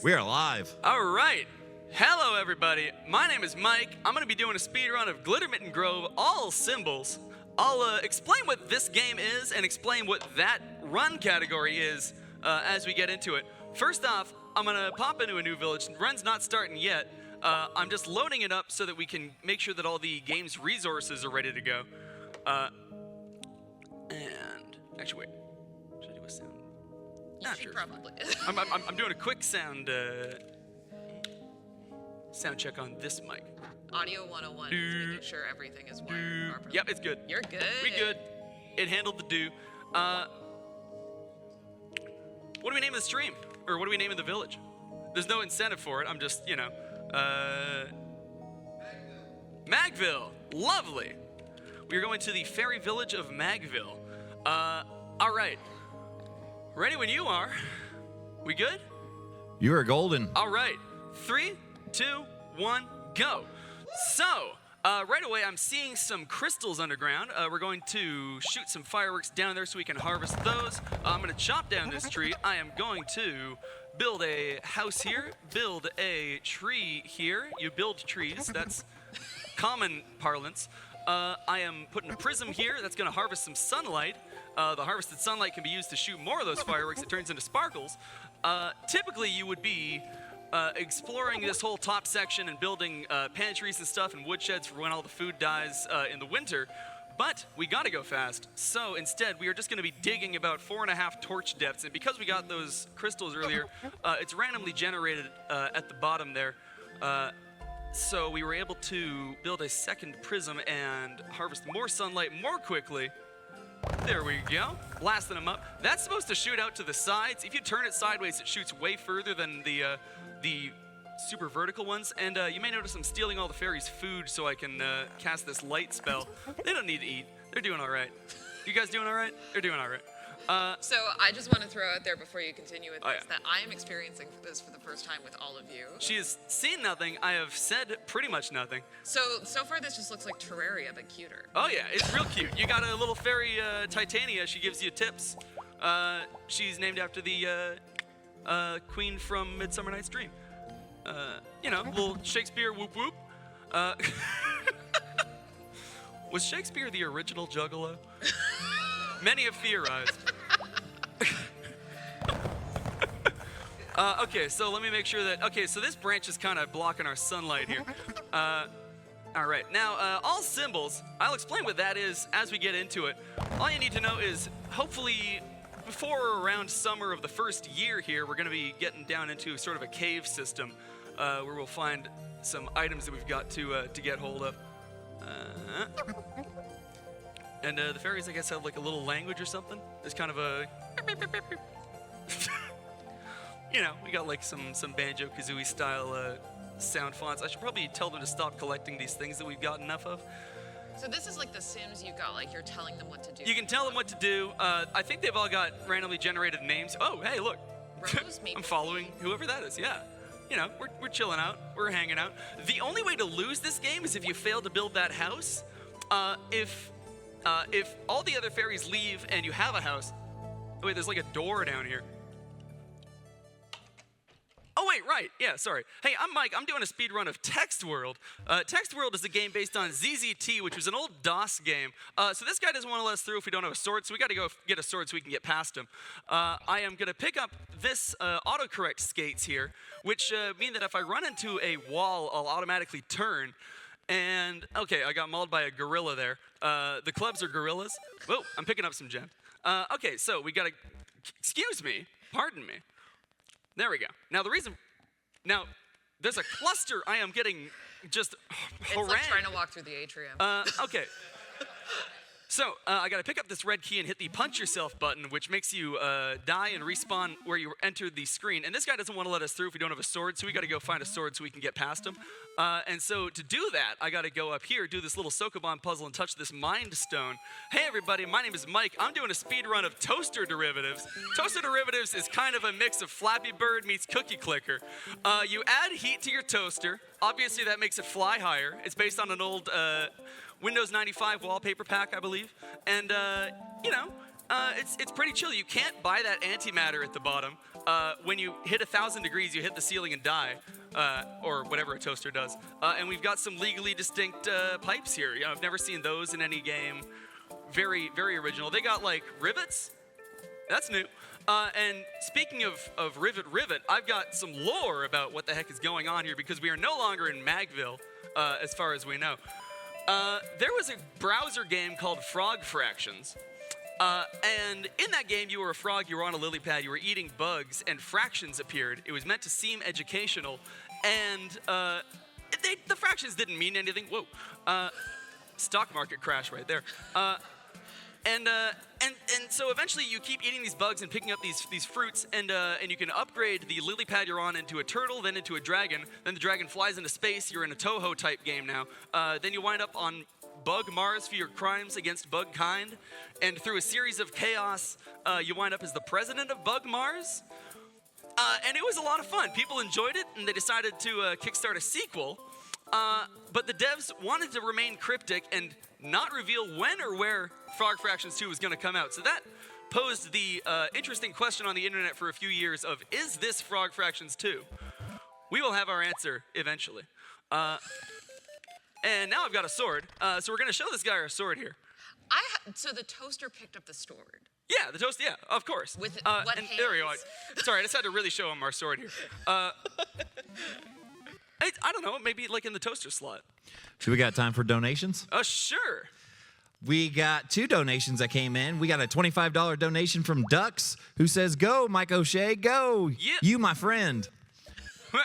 We are live. All right. Hello, everybody. My name is Mike. I'm going to be doing a speed run of Glittermitten Grove, all symbols. I'll explain what this game is and explain what that run category is as we get into it. First off, I'm going to pop into a new village. Run's not starting yet. I'm just loading it up so that we can make sure that all the game's resources are ready to go. And actually, wait. Should I do a sound? You should probably. I'm doing a quick sound check on this mic. Audio 101 is making sure everything is wired properly. Yep, it's good. You're good. We good. It handled the do. What do we name the stream? Or what do we name the village? There's no incentive for it. I'm just, you know. Magville. Lovely. We are going to the fairy village of Magville. All right. Ready when you are. We good? You are golden. All right. 3, 2, 1, go. So, right away, I'm seeing some crystals underground. We're going to shoot some fireworks down there so we can harvest those. I'm going to chop down this tree. I am going to build a house here, build a tree here. You build trees. That's common parlance. I am putting a prism here that's going to harvest some sunlight. The harvested sunlight can be used to shoot more of those fireworks. It turns into sparkles. Typically, you would be exploring this whole top section and building pantries and stuff and woodsheds for when all the food dies in the winter. But we got to go fast. So instead, we are just going to be digging about 4.5 torch depths. And because we got those crystals earlier, it's randomly generated at the bottom there. So we were able to build a second prism and harvest more sunlight more quickly. There we go. Blasting them up. That's supposed to shoot out to the sides. If you turn it sideways, it shoots way further than the super vertical ones. And you may notice I'm stealing all the fairies' food so I can cast this light spell. They don't need to eat. They're doing all right. You guys doing all right? They're doing all right. So I just want to throw out there before you continue with this that I am experiencing this for the first time with all of you. She has seen nothing. I have said pretty much nothing. So far this just looks like Terraria, but cuter. Oh yeah, it's real cute. You got a little fairy, Titania. She gives you tips. She's named after the queen from Midsummer Night's Dream. You know, little Shakespeare whoop whoop. Was Shakespeare the original Juggalo? Many have theorized. Okay, so let me make sure that... Okay, so this branch is kind of blocking our sunlight here. All right, now, all symbols, I'll explain what that is as we get into it. All you need to know is, hopefully, before or around summer of the first year here, we're going to be getting down into sort of a cave system where we'll find some items that we've got to get hold of. And the fairies, I guess, have like a little language or something. There's kind of a... You know, we got like some Banjo-Kazooie style sound fonts. I should probably tell them to stop collecting these things that we've got enough of. So this is like the Sims you got, like you're telling them what to do. You can tell them what to do. I think they've all got randomly generated names. Oh, hey, look. Rose, maybe. I'm following whoever that is, yeah. You know, we're chilling out. We're hanging out. The only way to lose this game is if you fail to build that house. If all the other fairies leave and you have a house... Oh, wait, there's like a door down here. Oh, wait, right. Yeah, sorry. Hey, I'm Mike. I'm doing a speed run of Text World. Text World is a game based on ZZT, which was an old DOS game. So this guy doesn't want to let us through if we don't have a sword, so we got to go get a sword so we can get past him. I am going to pick up this autocorrect skates here, which mean that if I run into a wall, I'll automatically turn. And, okay, I got mauled by a gorilla there. The clubs are gorillas. Whoa, I'm picking up some gems. Okay, so we got to... Excuse me. Pardon me. There we go. Now, there's a cluster I am getting just harangued. It's like trying to walk through the atrium. Okay. So, I gotta pick up this red key and hit the punch yourself button, which makes you die and respawn where you entered the screen. And this guy doesn't want to let us through if we don't have a sword, so we gotta go find a sword so we can get past him. And so to do that, I gotta go up here, do this little Sokoban puzzle, and touch this Mind Stone. Hey everybody, my name is Mike. I'm doing a speed run of Toaster Derivatives. Toaster Derivatives is kind of a mix of Flappy Bird meets Cookie Clicker. You add heat to your toaster. Obviously that makes it fly higher. It's based on an old Windows 95 wallpaper pack, I believe. And, you know, it's pretty chill. You can't buy that antimatter at the bottom. when you hit 1,000 degrees, you hit the ceiling and die, or whatever a toaster does. And we've got some legally distinct pipes here. I've never seen those in any game. Very, very original. They got like rivets. That's new. And speaking of rivet, I've got some lore about what the heck is going on here because we are no longer in Magville, as far as we know. There was a browser game called Frog Fractions. And in that game, you were a frog, you were on a lily pad, you were eating bugs, and fractions appeared. It was meant to seem educational, and the fractions didn't mean anything. Whoa. Stock market crash right there. And so eventually you keep eating these bugs and picking up these fruits, and you can upgrade the lily pad you're on into a turtle, then into a dragon. Then the dragon flies into space. You're in a Toho type game now. Then you wind up on Bug Mars for your crimes against bug kind, and through a series of chaos, you wind up as the president of Bug Mars. And it was a lot of fun. People enjoyed it, and they decided to kickstart a sequel. But the devs wanted to remain cryptic and not reveal when or where Frog Fractions 2 was going to come out. So that posed the interesting question on the internet for a few years of, is this Frog Fractions 2? We will have our answer eventually. And now I've got a sword. So we're going to show this guy our sword here. So the toaster picked up the sword. Yeah, the toast, yeah, of course. With what and hands? There we go. Sorry, I just had to really show him our sword here. I don't know, maybe like in the toaster slot. So we got time for donations? Sure. We got 2 donations that came in. We got a $25 donation from Ducks, who says, "Go, MikeOShay, go. Yeah. You, my friend."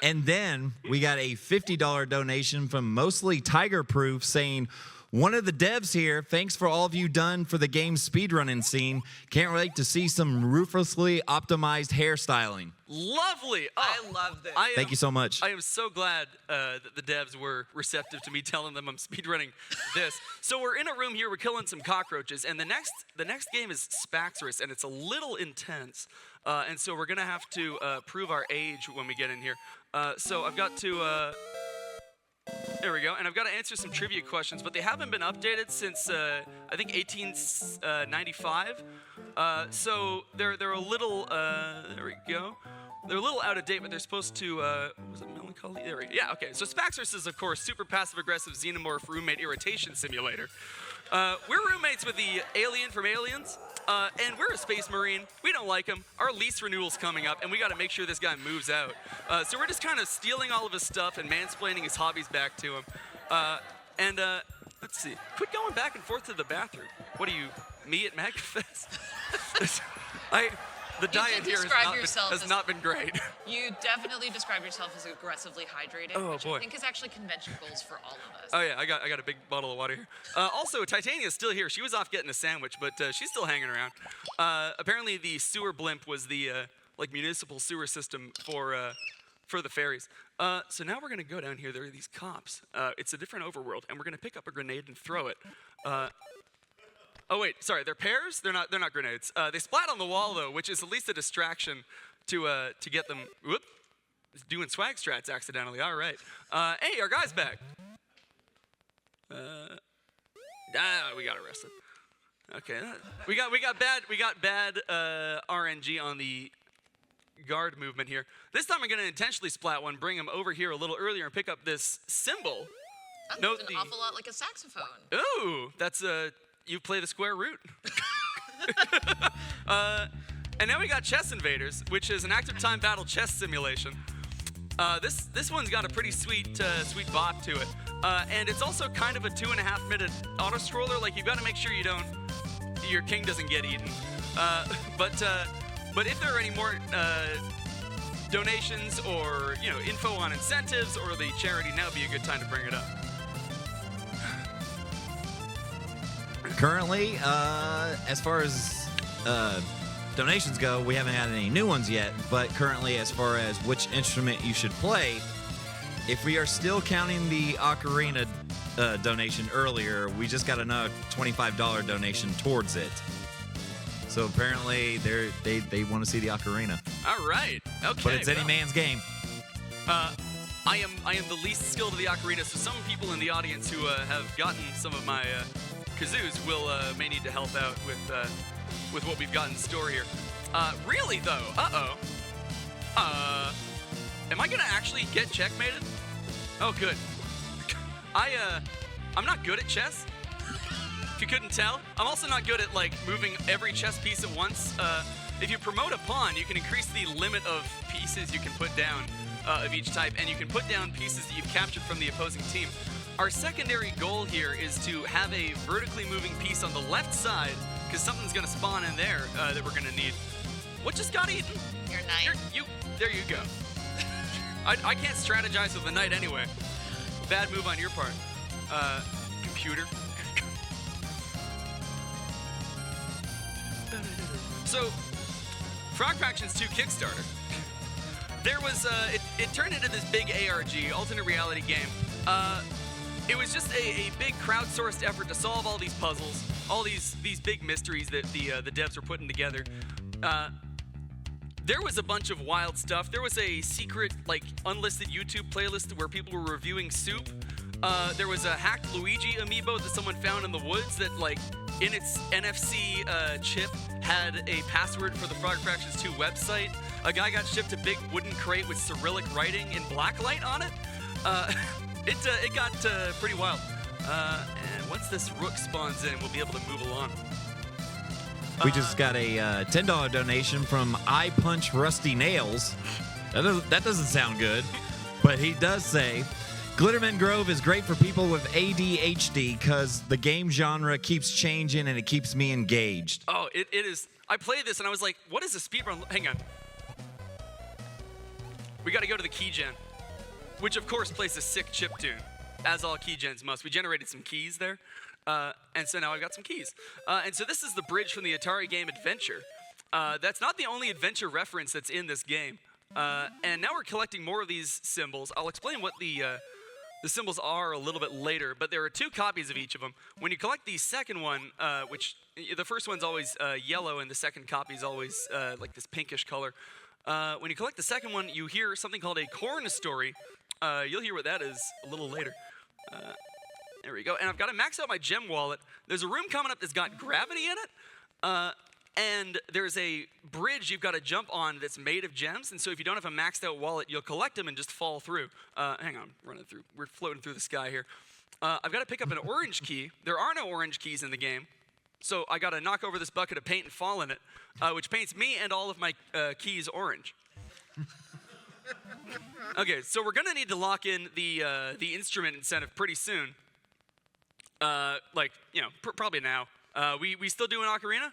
And then we got a $50 donation from Mostly Tiger Proof saying, "One of the devs here, thanks for all of you done for the game's speedrunning scene. Can't wait to see some ruthlessly optimized hairstyling." Lovely. I love this. Thank you so much. I am so glad that the devs were receptive to me telling them I'm speedrunning this. So we're in a room here, we're killing some cockroaches, and the next game is Spaxorus, and it's a little intense. And so we're gonna have to prove our age when we get in here. So I've got to there we go, and I've got to answer some trivia questions, but they haven't been updated since I think 1895. So they're a little there we go. They're a little out of date, but they're supposed to was it melancholy? There we go. Yeah, okay. So Spaxorus is of course super passive-aggressive xenomorph roommate irritation simulator. We're roommates with the alien from Aliens. And we're a space marine. We don't like him. Our lease renewal's coming up, and we got to make sure this guy moves out. So we're just kind of stealing all of his stuff and mansplaining his hobbies back to him. Let's see. Quit going back and forth to the bathroom. What are you, me at MAGFest? The diet here has not been great. You definitely describe yourself as aggressively hydrated, which I think is actually convention goals for all of us. Oh yeah, I got a big bottle of water here. Also, Titania's still here. She was off getting a sandwich, but she's still hanging around. Apparently, the sewer blimp was the like municipal sewer system for the ferries. So now we're gonna go down here. There are these cops. It's a different overworld, and we're gonna pick up a grenade and throw it. Oh wait, sorry, they're pears? They're not grenades. They splat on the wall though, which is at least a distraction to get them. Whoop, doing swag strats accidentally. All right. Hey, our guy's back. We got arrested. Okay, we got bad RNG on the guard movement here. This time I'm gonna intentionally splat one, bring him over here a little earlier, and pick up this cymbal. That looks an awful lot like a saxophone. Ooh, that's you play the square root. And now we got Chess Invaders, which is an active time battle chess simulation. This one's got a pretty sweet bop to it, and it's also kind of a 2.5 minute auto scroller. Like you've got to make sure your king doesn't get eaten. But if there are any more donations or info on incentives or the charity, now would be a good time to bring it up. Currently, as far as donations go, we haven't had any new ones yet, but currently as far as which instrument you should play, if we are still counting the ocarina donation earlier, we just got another $25 donation towards it. So apparently they want to see the ocarina. All right. Okay. But it's any man's game. I am the least skilled of the ocarina, so some people in the audience who have gotten some of my kazoos may need to help out with what we've got in store here. Really though, Am I gonna actually get checkmated? Oh, good. I'm not good at chess. If you couldn't tell, I'm also not good at like moving every chess piece at once. If you promote a pawn, you can increase the limit of pieces you can put down of each type, and you can put down pieces that you've captured from the opposing team. Our secondary goal here is to have a vertically moving piece on the left side, because something's gonna spawn in there that we're gonna need. What just got eaten? Your knight. There you go. I can't strategize with the knight anyway. Bad move on your part, computer. So, Frog Fractions 2 Kickstarter. There was, it turned into this big ARG, alternate reality game. It was just a big crowdsourced effort to solve all these puzzles, all these big mysteries that the devs were putting together. There was a bunch of wild stuff. There was a secret, like, unlisted YouTube playlist where people were reviewing soup. There was a hacked Luigi amiibo that someone found in the woods that, like, in its NFC chip had a password for the Frog Fractions 2 website. A guy got shipped a big wooden crate with Cyrillic writing in blacklight on it. It got pretty wild. And once this rook spawns in, we'll be able to move along. We just got a $10 donation from I Punch Rusty Nails. That doesn't sound good, but he does say, Glittermitten Grove is great for people with ADHD because the game genre keeps changing and it keeps me engaged. Oh, it is. I played this and I was like, what is a speedrun? Hang on. We got to go to the key gen, which of course plays a sick chip tune, as all key gens must. We generated some keys there. And so now I've got some keys. And so this is the bridge from the Atari game Adventure. That's not the only adventure reference that's in this game. And now we're collecting more of these symbols. I'll explain what the symbols are a little bit later, but there are 2 copies of each of them. When you collect the second one, which the first one's always yellow and the second copy is always like this pinkish color. When you collect the second one, you hear something called a corn story. You'll hear what that is a little later. There we go. And I've got to max out my gem wallet. There's a room coming up that's got gravity in it. And there's a bridge you've got to jump on that's made of gems. And so if you don't have a maxed out wallet, you'll collect them and just fall through. Hang on, running through. We're floating through the sky here. I've got to pick up an orange key. There are no orange keys in the game. So I got to knock over this bucket of paint and fall in it, which paints me and all of my keys orange. Okay, so we're going to need to lock in the instrument incentive pretty soon. Like, you know, probably now. We still doing Ocarina?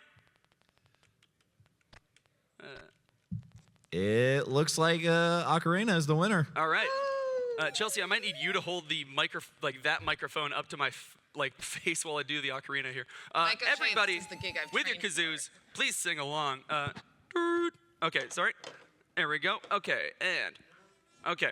It looks like Ocarina is the winner. All right. Chelsea, I might need you to hold the that microphone up to my face while I do the Ocarina here. Everybody, with your kazoos, please sing along. Okay, sorry. There we go. Okay, and okay.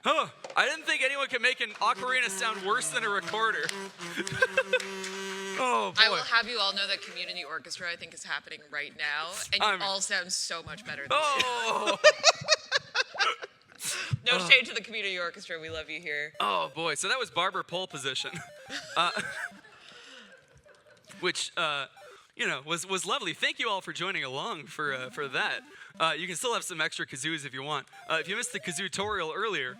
Oh, I didn't think anyone could make an ocarina sound worse than a recorder. Oh, boy. I will have you all know that community orchestra, I think, is happening right now, and you all sound so much better than me. No shade to the community orchestra. We love you here. Oh, boy. So that was barber pole position. Which, was lovely. Thank you all for joining along for that. You can still have some extra kazoos if you want. If you missed the kazoo tutorial earlier,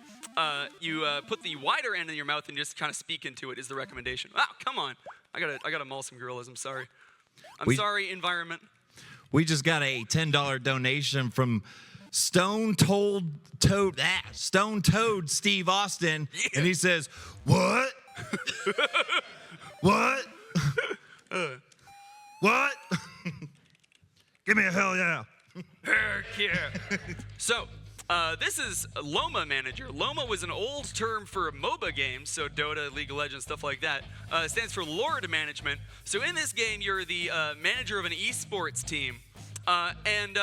you put the wider end in your mouth and just kind of speak into it is the recommendation. Wow, come on. I gotta maul some gorillas. I'm sorry. I'm sorry, environment. We just got a $10 donation from Stone Toad Steve Austin, and he says, "What? What? What? Give me a hell yeah!" Heck yeah! So, this is Loma Manager. Loma was an old term for MOBA games, so Dota, League of Legends, stuff like that. It stands for Lord Management. So in this game, you're the manager of an esports team, and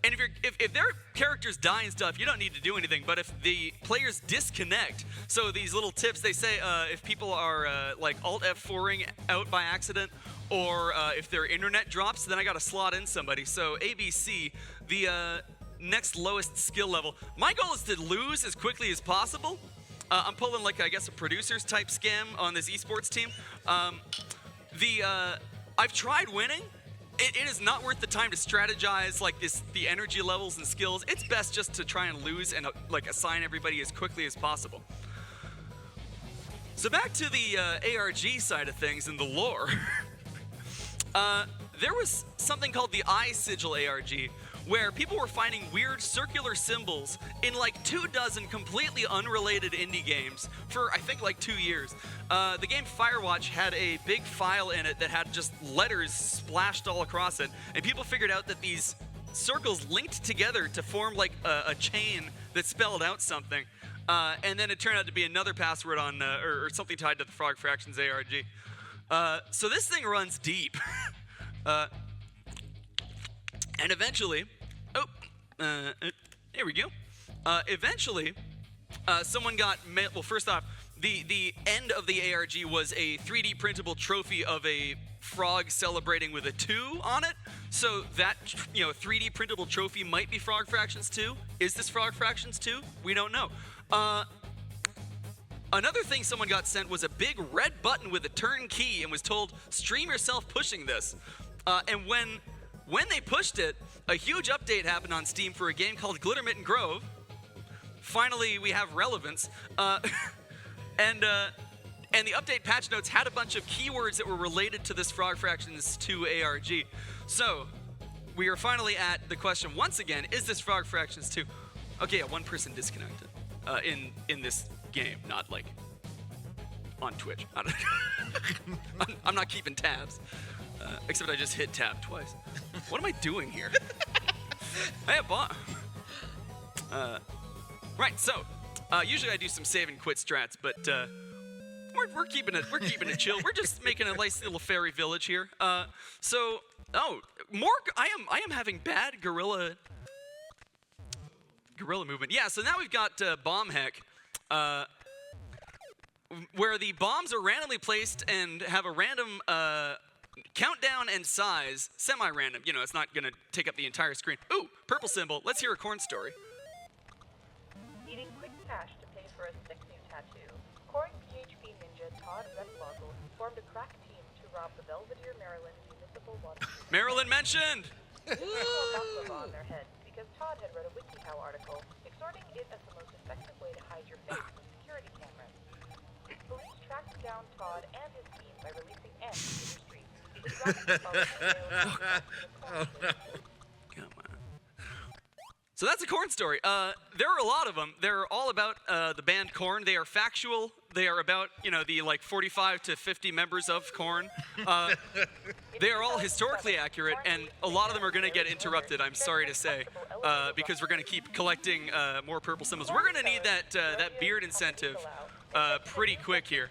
if their characters die and stuff, you don't need to do anything. But if the players disconnect, so these little tips they say, if people are like Alt F4ing out by accident, or if their internet drops, then I gotta slot in somebody. So ABC, the next lowest skill level. My goal is to lose as quickly as possible. I'm pulling like, I guess, a producers type scam on this esports team. I've tried winning. It is not worth the time to strategize like the energy levels and skills. It's best just to try and lose and like assign everybody as quickly as possible. So back to the ARG side of things and the lore. There was something called the Eye Sigil ARG, where people were finding weird circular symbols in like 24 completely unrelated indie games for I think like 2 years. The game Firewatch had a big file in it that had just letters splashed all across it, and people figured out that these circles linked together to form like a chain that spelled out something. And then it turned out to be another password on, or something tied to the Frog Fractions ARG. So this thing runs deep. And eventually, there we go. Eventually, someone got, well, first off, the end of the ARG was a 3D printable trophy of a frog celebrating with a 2 on it. So that, 3D printable trophy might be Frog Fractions 2. Is this Frog Fractions 2? We don't know. Another thing someone got sent was a big red button with a turn key and was told, stream yourself pushing this. And when they pushed it, a huge update happened on Steam for a game called Glittermitten Grove. Finally, we have relevance. And the update patch notes had a bunch of keywords that were related to this Frog Fractions 2 ARG. So, we are finally at the question once again, is this Frog Fractions 2? Okay, one person disconnected in this game, not like on Twitch. I'm not keeping tabs. Except I just hit tab twice. What am I doing here? Hey, bomb. Right, so usually I do some save and quit strats, but we're keeping it chill. We're just making a nice little fairy village here. I am having bad gorilla movement. Yeah, so now we've got bomb heck. Where the bombs are randomly placed and have a random countdown and size, semi-random. It's not going to take up the entire screen. Ooh, purple symbol. Let's hear a corn story. Needing quick cash to pay for a sick new tattoo, Corn PHP ninja Todd Redloggle formed a crack team to rob the Belvedere, Maryland Municipal Water. Maryland mentioned! on their head because Todd had read a WikiHow article exhorting it as the most effective way to hide your face from security cameras. Police tracked down Todd and his team by releasing ants to the streets. Come on. So that's a Korn story. There are a lot of them. They're all about the band Korn. They are factual. They are about, the 45 to 50 members of Korn. They are all historically accurate, and a lot of them are going to get interrupted, I'm sorry to say, because we're going to keep collecting more purple symbols. We're going to need that beard incentive pretty quick here.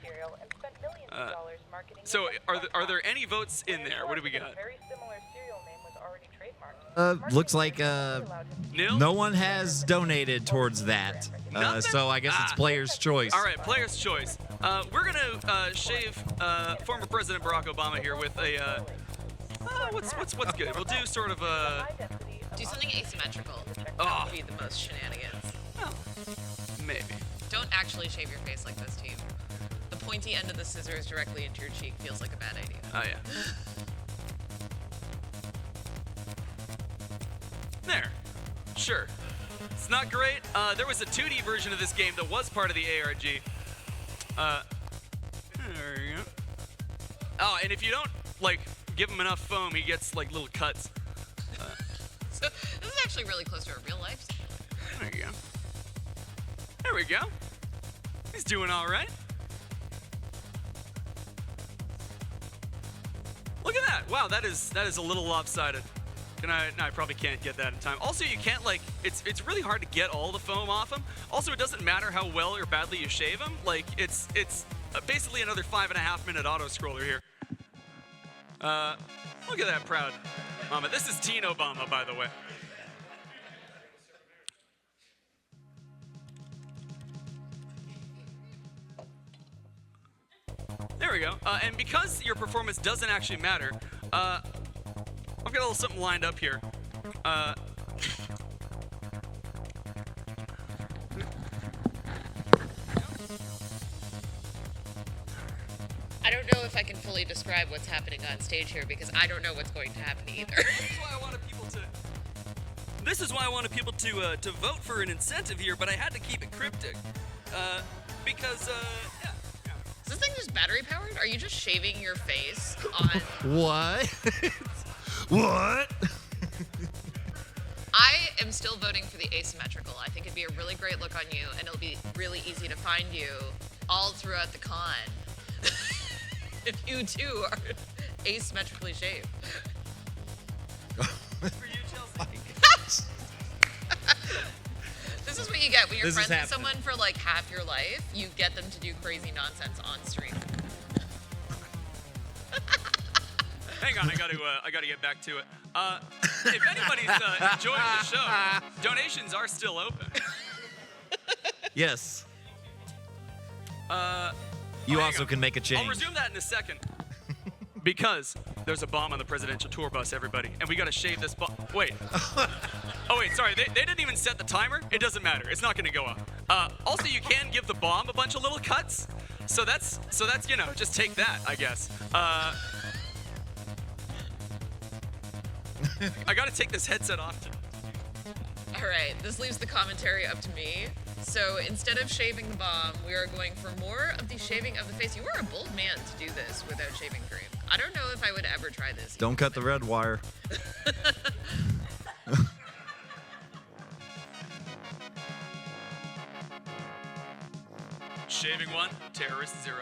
So are there any votes in there? What do we got? Looks like no one has donated towards that. So I guess it's player's choice. All right, player's choice. We're gonna shave former President Barack Obama here with a what's good. We'll do sort of a do something asymmetrical. That would be the most shenanigans. Well, maybe. Don't actually shave your face like this, team. The pointy end of the scissors directly into your cheek feels like a bad idea. Oh yeah. Sure. It's not great. There was a 2D version of this game that was part of the ARG. There you go. Oh, and if you don't, like, give him enough foam, he gets, like, little cuts. So this is actually really close to a real life. There you go. There we go. He's doing all right. Look at that. Wow, that is a little lopsided. No, I probably can't get that in time. Also, you can't, like, it's really hard to get all the foam off him. Also, it doesn't matter how well or badly you shave him. Like, it's basically another 5.5-minute auto-scroller here. Look at that proud mama. This is Teen Obama, by the way. There we go. And because your performance doesn't actually matter, I've got a little something lined up here. I don't know if I can fully describe what's happening on stage here because I don't know what's going to happen either. This is why I wanted people to vote for an incentive here, but I had to keep it cryptic. Because, yeah. Is this thing just battery powered? Are you just shaving your face on... What? What? I am still voting for the asymmetrical. I think it'd be a really great look on you, and it'll be really easy to find you all throughout the con. If you too are asymmetrically shaved. For you, Chelsea. This is what you get when you're This is friends with happening. someone for like half your life. You get them to do crazy nonsense on stream. Hang on, I gotta get back to it. If anybody's enjoying the show, donations are still open. Yes. You Hang also on. can make a I'll change. resume that in a second. Because there's a bomb on the presidential tour bus, everybody, and we gotta shave this bomb. Wait. Oh wait, sorry. They didn't even set the timer. It doesn't matter. It's not gonna go off. Also, you can give the bomb a bunch of little cuts. So that's just take that, I guess. I gotta take this headset off. All right, this leaves the commentary up to me. So instead of shaving the bomb, we are going for more of the shaving of the face. You are a bold man to do this without shaving cream. I don't know if I would ever try this. Don't cut the red wire. Shaving 1, terrorist 0.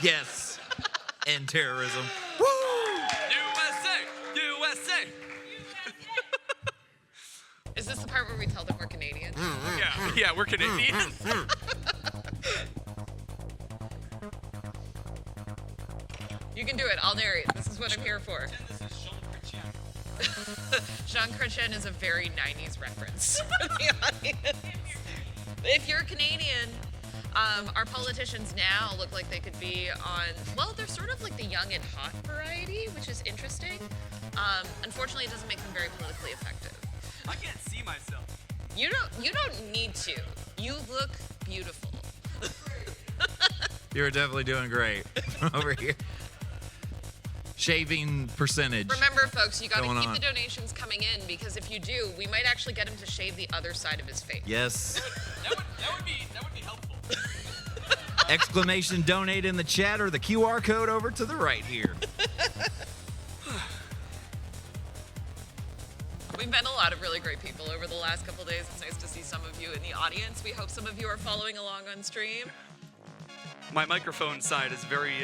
Yes. End terrorism. USA! USA! Is this the part where we tell them we're Canadian? Yeah, we're Canadians. You can do it. I'll narrate. This is what I'm here for. Jean Chrétien is a very 90s reference for the audience. If you're Canadian, our politicians now look like they could be on, well, they're sort of like the young and hot variety, which is interesting. Unfortunately, it doesn't make them very politically effective. I can't see myself. You don't need to. You look beautiful. You're definitely doing great over here. Shaving percentage. Remember, folks, you got to Going keep on. the donations coming in because if you do, we might actually get him to shave the other side of his face. Yes. That would be helpful. Exclamation donate in the chat or the QR code over to the right here. We've met a lot of really great people over the last couple of days. It's nice to see some of you in the audience. We hope some of you are following along on stream. My microphone side is very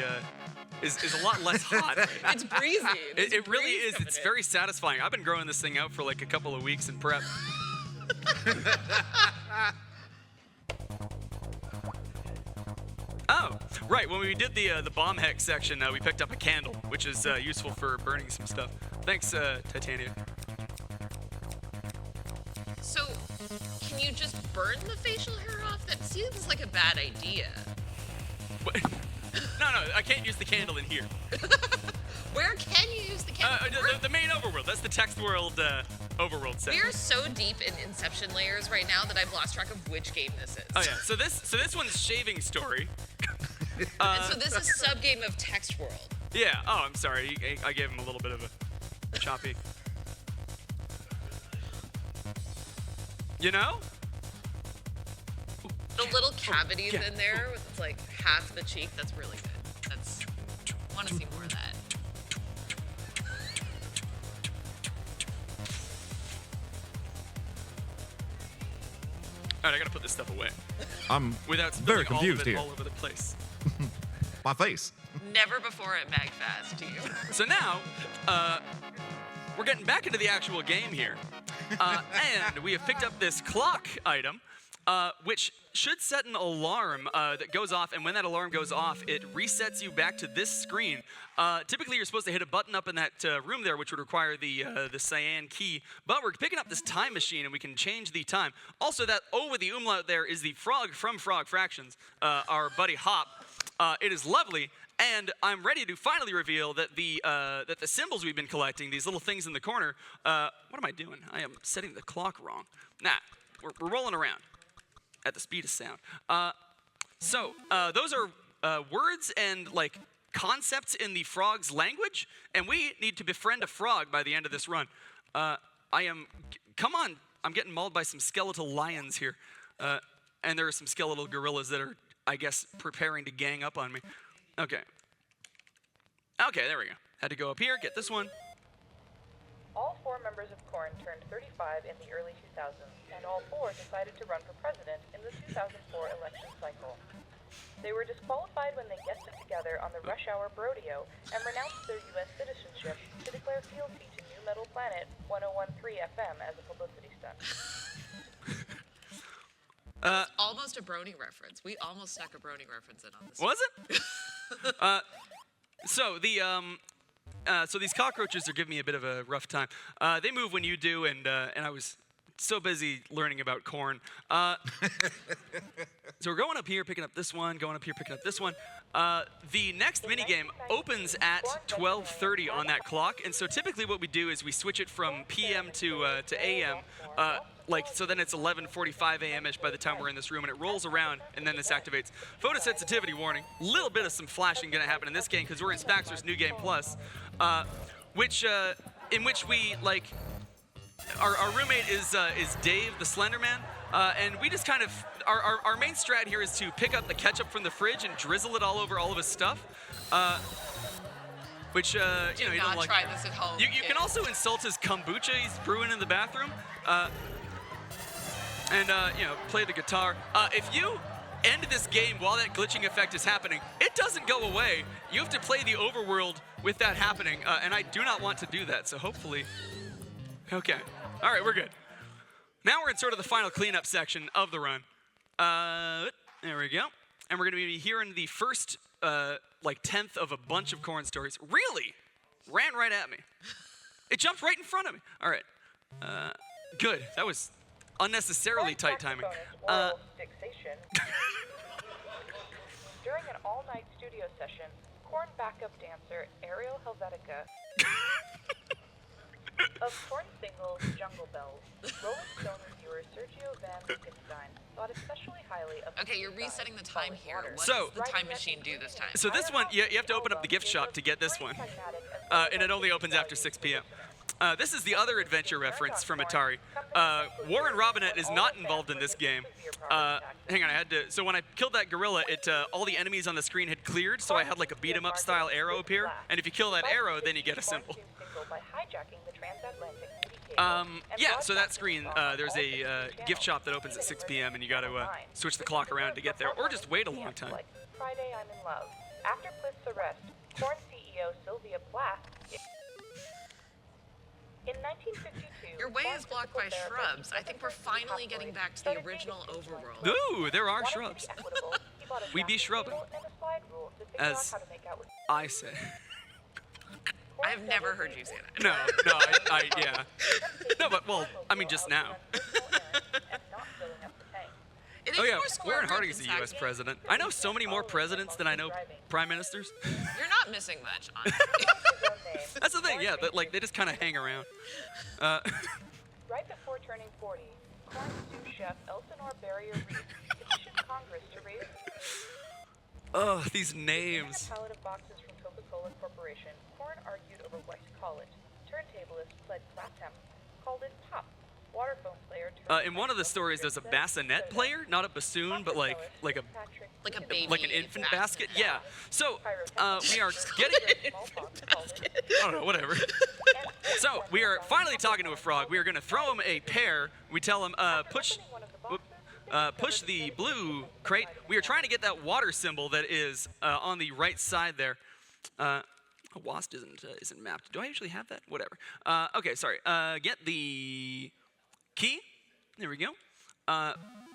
is a lot less hot. Right now. It's breezy. It really is. It's very satisfying. I've been growing this thing out for like a couple of weeks in prep. Oh, right. When we did the bomb hex section, we picked up a candle, which is useful for burning some stuff. Thanks, Titania. So, can you just burn the facial hair off? That seems like a bad idea. What? No, I can't use the candle in here. Where can you use the camera? The main overworld. That's the text world overworld section. We are so deep in Inception layers right now that I've lost track of which game this is. Oh yeah. So this one's shaving story. And so this is sub-game of Text World. Yeah. Oh, I'm sorry. I gave him a little bit of a choppy. You know? The little cavities yeah. in there with like half the cheek, that's really good. That's, want to see more of that. All right, I gotta put this stuff away I'm without very spilling confused all of it here. all over the place. My face. Never before at MAGFAST do you. So now, we're getting back into the actual game here. And we have picked up this clock item, which should set an alarm that goes off. And when that alarm goes off, it resets you back to this screen. Typically, you're supposed to hit a button up in that room there, which would require the cyan key. But we're picking up this time machine, and we can change the time. Also, that O with the umlaut there is the frog from Frog Fractions, our buddy Hop. It is lovely. And I'm ready to finally reveal that the symbols we've been collecting, these little things in the corner, what am I doing? I am setting the clock wrong. Nah, we're rolling around at the speed of sound. So those are words and like concepts in the frog's language, and we need to befriend a frog by the end of this run. Come on, I'm getting mauled by some skeletal lions here. And there are some skeletal gorillas that are, I guess, preparing to gang up on me. Okay. Okay, there we go. Had to go up here, get this one. All 4 members of Korn turned 35 in the early 2000s, and all 4 decided to run for president in the 2004 election cycle. They were disqualified when they guested together on the Rush Hour Brodeo and renounced their U.S. citizenship to declare fealty to New Metal Planet 1013 FM as a publicity stunt. It's almost a Brony reference. We almost stuck a Brony reference in on this. Was it? So these cockroaches are giving me a bit of a rough time. They move when you do, and I was so busy learning about corn. So we're going up here, picking up this one, going up here, picking up this one. The next minigame opens at 12:30 on that clock, and so typically what we do is we switch it from PM to AM. So then it's 11:45 a.m.-ish by the time we're in this room, and it rolls around, and then this activates. Photosensitivity warning. A little bit of some flashing going to happen in this game because we're in Spaxter's New Game Plus, in which we, like, our roommate is Dave the Slender Man, and we just kind of, our main strat here is to pick up the ketchup from the fridge and drizzle it all over all of his stuff. Which, you know, you don't like. Try this at home. You can also insult his kombucha he's brewing in the bathroom. And you know, play the guitar. If you end this game while that glitching effect is happening, it doesn't go away. You have to play the overworld with that happening, and I do not want to do that, so hopefully... Okay. All right, we're good. Now we're in sort of the final cleanup section of the run. There we go. And we're going to be hearing the first, like, 10th of a bunch of corn stories. Really? Ran right at me. It jumped right in front of me. All right. Good. That was unnecessarily tight timing. During an all-night studio session, Korn backup dancer Ariel Helvetica of Korn single Jungle Bells, Rolling Stone reviewer Sergio Van Wittgenstein thought especially highly of... Okay, you're resetting the time here. What So- does the time machine do this time? So this one, you have to open up the gift shop to get this one. And it only opens after 6 p.m. This is the other adventure reference from Atari. Warren Robinette is not involved in this game. Hang on, I had to... So when I killed that gorilla, all the enemies on the screen had cleared, so I had like a beat-em-up style arrow appear. And if you kill that arrow, then you get a symbol. Yeah, so that screen, there's a gift shop that opens at 6 p.m. and you got to switch the clock around to get there, or just wait a long time. Friday, I'm in love. After Pliff's arrest, Korn CEO Sylvia Plath... In 1952, Your way is blocked by shrubs. I think we're finally getting back to the original overworld. Ooh, there are shrubs. We be shrubbing, as I say. I've never heard you say that. No, yeah. No, but, well, I mean, just now. It is Oh, yeah, more square Warren root Harding's than the U.S. Saxon. president. I know so many more presidents than I know prime ministers. You're not missing much, honestly. That's the thing, yeah, that, like, they just kind of hang around. Right before turning 40, Korn sous chef Elsinore Barrier-Reed petitioned Congress to raise... Oh, these names. In a pallet of boxes from Coca-Cola Corporation, Korn argued over what to call it. Turntablists pled class hemp, called it pop. Water foam player in one of the stories, there's a bassinet player, not a bassoon, but like a Like a baby. like an infant basket. Yeah. So we are getting. I don't know. Whatever. So we are finally talking to a frog. We are going to throw him a pear. We tell him push the blue crate. We are trying to get that water symbol that is on the right side there. WASD isn't mapped. Do I usually have that? Whatever. Okay, sorry. Get the key. There we go.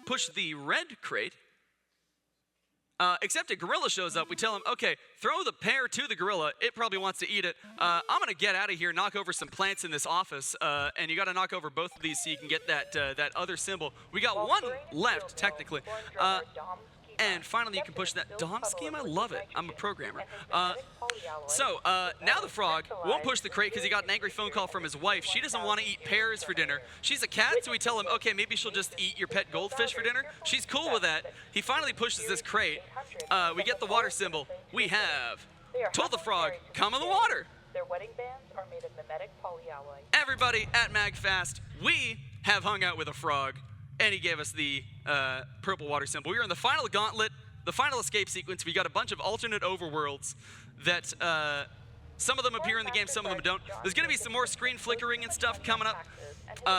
Push the red crate. Except a gorilla shows up. We tell him, okay, throw the pear to the gorilla. It probably wants to eat it. I'm going to get out of here, knock over some plants in this office, and you got to knock over both of these so you can get that other symbol. We got one left, technically. And finally, you can push that DOM scheme. I love it. I'm a programmer. So now the frog won't push the crate because he got an angry phone call from his wife. She doesn't want to eat pears for dinner. She's a cat, so we tell him, okay, maybe she'll just eat your pet goldfish for dinner. She's cool with that. He finally pushes this crate. We get the water symbol. We have told the frog, come in the water. Their wedding bands are made of mimetic polyalloy. Everybody at MAGFAST, we have hung out with a frog, and he gave us the purple water symbol. We are in the final gauntlet, the final escape sequence. We got a bunch of alternate overworlds that some of them appear in the game, some of them don't. There's going to be some more screen flickering and stuff coming up.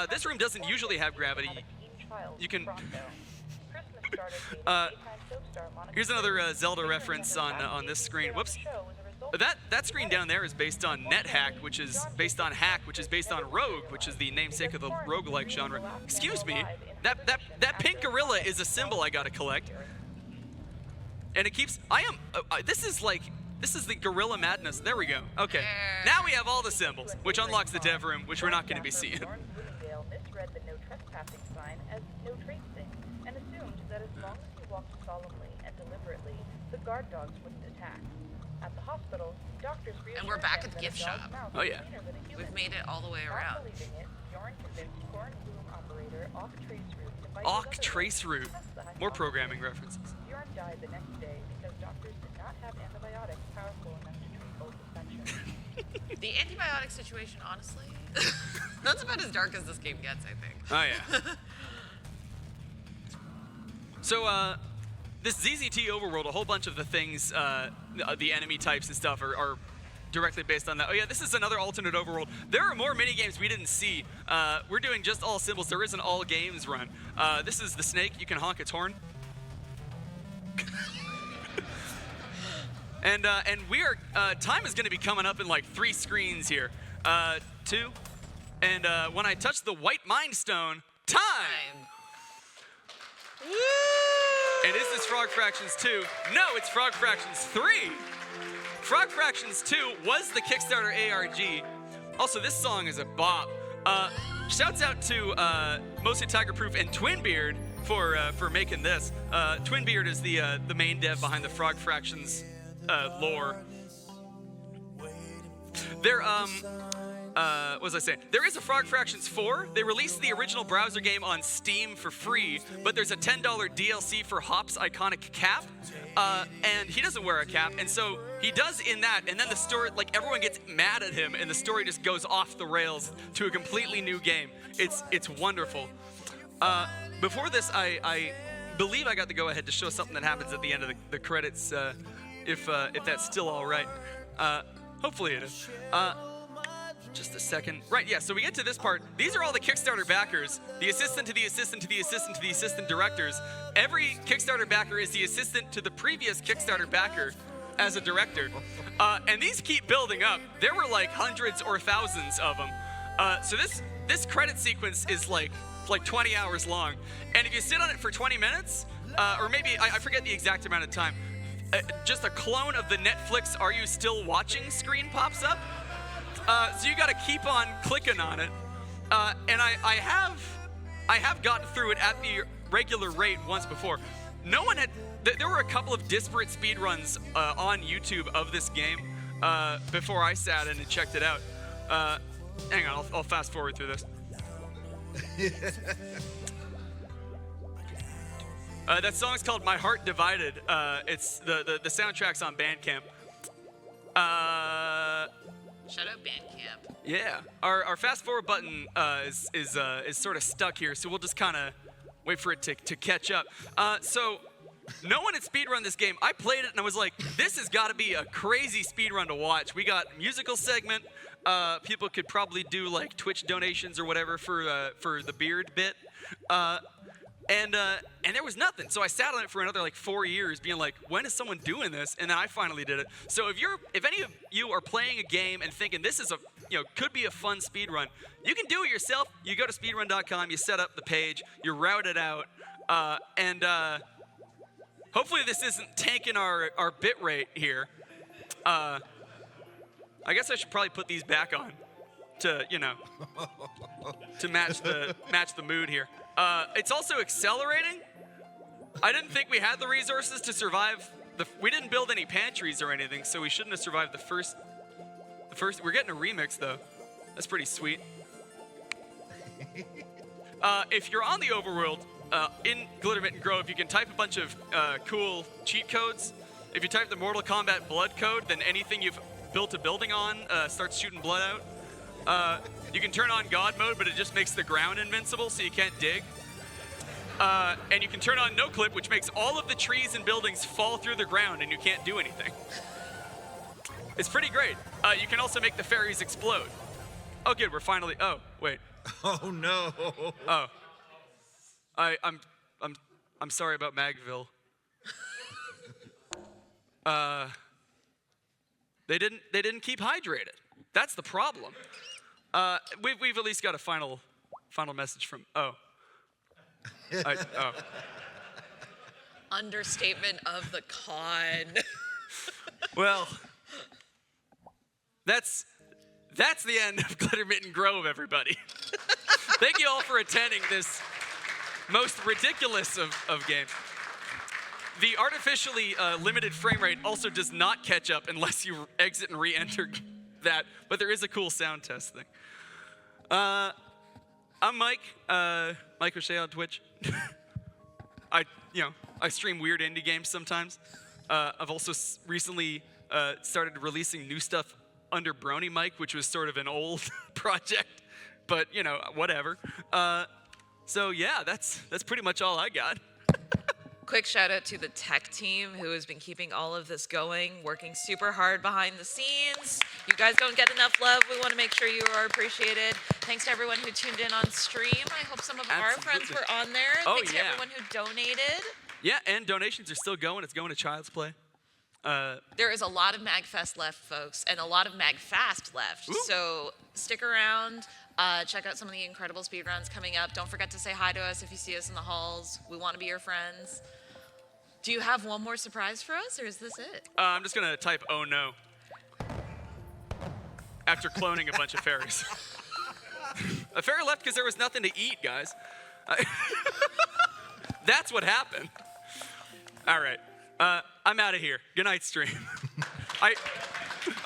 This room doesn't usually have gravity. You can... here's another Zelda reference on this screen. Whoops. That screen down there is based on NetHack, which is based on Hack, which is based on Rogue, which is the namesake of the roguelike genre. Excuse me, that pink gorilla is a symbol I gotta collect, and it keeps. This is the gorilla madness. There we go. Okay, now we have all the symbols, which unlocks the dev room, which we're not going to be seeing. Misread the no trespassing sign as no tracing, and assumed that as long as you walked solemnly and deliberately, the guard dogs wouldn't attack. At the hospital, doctors And we're back at the gift shop. Oh yeah. We've made it all the way around. Awk trace route. More programming references. Bjorn died the next day because doctors did not have antibiotics powerful enough to treat both infections. The antibiotic situation, honestly, that's about as dark as this game gets, I think. Oh yeah. So this ZZT overworld, a whole bunch of the things, the enemy types and stuff are directly based on that. Oh yeah, this is another alternate overworld. There are more mini games we didn't see. We're doing just all symbols. There is an all games run. This is the snake. You can honk its horn. And we are time is going to be coming up in like 3 screens here. 2, and when I touch the white mind stone, time. Woo! And is this Frog Fractions 2? No, it's Frog Fractions 3. Frog Fractions 2 was the Kickstarter ARG. Also, this song is a bop. Shouts out to Mostly Tiger Proof and Twinbeard for making this. Twinbeard is the main dev behind the Frog Fractions lore. There, what was I saying? There is a Frog Fractions 4. They released the original browser game on Steam for free, but there's a $10 DLC for Hop's iconic cap, and he doesn't wear a cap, and so he does in that, and then the story, like everyone gets mad at him, and the story just goes off the rails to a completely new game. It's wonderful. Before this, I believe I got the go-ahead to show something that happens at the end of the credits, if that's still all right. Hopefully it is. Just a second. Right, yeah, so we get to this part. These are all the Kickstarter backers. The assistant to the assistant to the assistant to the assistant directors. Every Kickstarter backer is the assistant to the previous Kickstarter backer as a director. And these keep building up. There were like hundreds or thousands of them. So this credit sequence is like 20 hours long. And if you sit on it for 20 minutes, or maybe, I forget the exact amount of time, just a clone of the Netflix "Are You Still Watching" screen pops up. So you got to keep on clicking on it, and I have gotten through it at the regular rate once before. No one had. There were a couple of disparate speedruns on YouTube of this game before I sat in and checked it out. Hang on, I'll fast forward through this. That song's called "My Heart Divided." It's the soundtrack's on Bandcamp. Shout out Bandcamp. Yeah, our fast forward button is sort of stuck here, so we'll just kind of wait for it to catch up. So no one had speedrun this game. I played it and I was like, this has got to be a crazy speedrun to watch. We got musical segment. People could probably do like Twitch donations or whatever for the beard bit. And there was nothing. So I sat on it for another like 4 years being like, when is someone doing this? And then I finally did it. So if any of you are playing a game and thinking this is could be a fun speed run, you can do it yourself. You go to speedrun.com, you set up the page, you route it out, and hopefully this isn't tanking our bit rate here. I guess I should probably put these back on to, to match the mood here. It's also accelerating. I didn't think we had the resources to survive. We didn't build any pantries or anything, so we shouldn't have survived the first. We're getting a remix though. That's pretty sweet. If you're on the overworld in Glittermitten Grove, you can type a bunch of cool cheat codes. If you type the Mortal Kombat blood code, then anything you've built a building on starts shooting blood out. You can turn on God mode, but it just makes the ground invincible, so you can't dig. And you can turn on no clip, which makes all of the trees and buildings fall through the ground, and you can't do anything. It's pretty great. You can also make the fairies explode. Oh, good. We're finally. Oh, wait. Oh no. Oh. I'm sorry about Magville. They didn't keep hydrated. That's the problem. We've at least got a final message from. Oh. Understatement of the con. Well, that's the end of Glittermitten Grove, everybody. Thank you all for attending this most ridiculous of games. The artificially limited frame rate also does not catch up unless you exit and re-enter that, but there is a cool sound test thing. I'm Mike, MikeOShay on Twitch. I stream weird indie games sometimes. I've also recently started releasing new stuff under Brony Mike, which was sort of an old project, but whatever. So yeah, that's pretty much all I got. Quick shout out to the tech team who has been keeping all of this going, working super hard behind the scenes. You guys don't get enough love. We want to make sure you are appreciated. Thanks to everyone who tuned in on stream. I hope some of our friends were on there. Oh, Thanks to yeah. everyone who donated. Yeah, and donations are still going. It's going to Child's Play. There is a lot of MAGFest left, folks, and a lot of MAGFAST left. Ooh. So stick around. Check out some of the incredible speedruns coming up. Don't forget to say hi to us if you see us in the halls. We want to be your friends. Do you have one more surprise for us, or is this it? I'm just going to type, oh no, after cloning a bunch of fairies. A fairy left because there was nothing to eat, guys. That's what happened. All right. I'm out of here. Good night, stream. I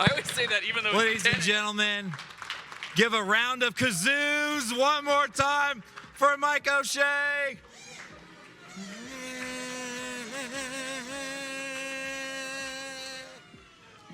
always say that even though... Ladies and gentlemen, give a round of kazoos one more time for MikeOShay.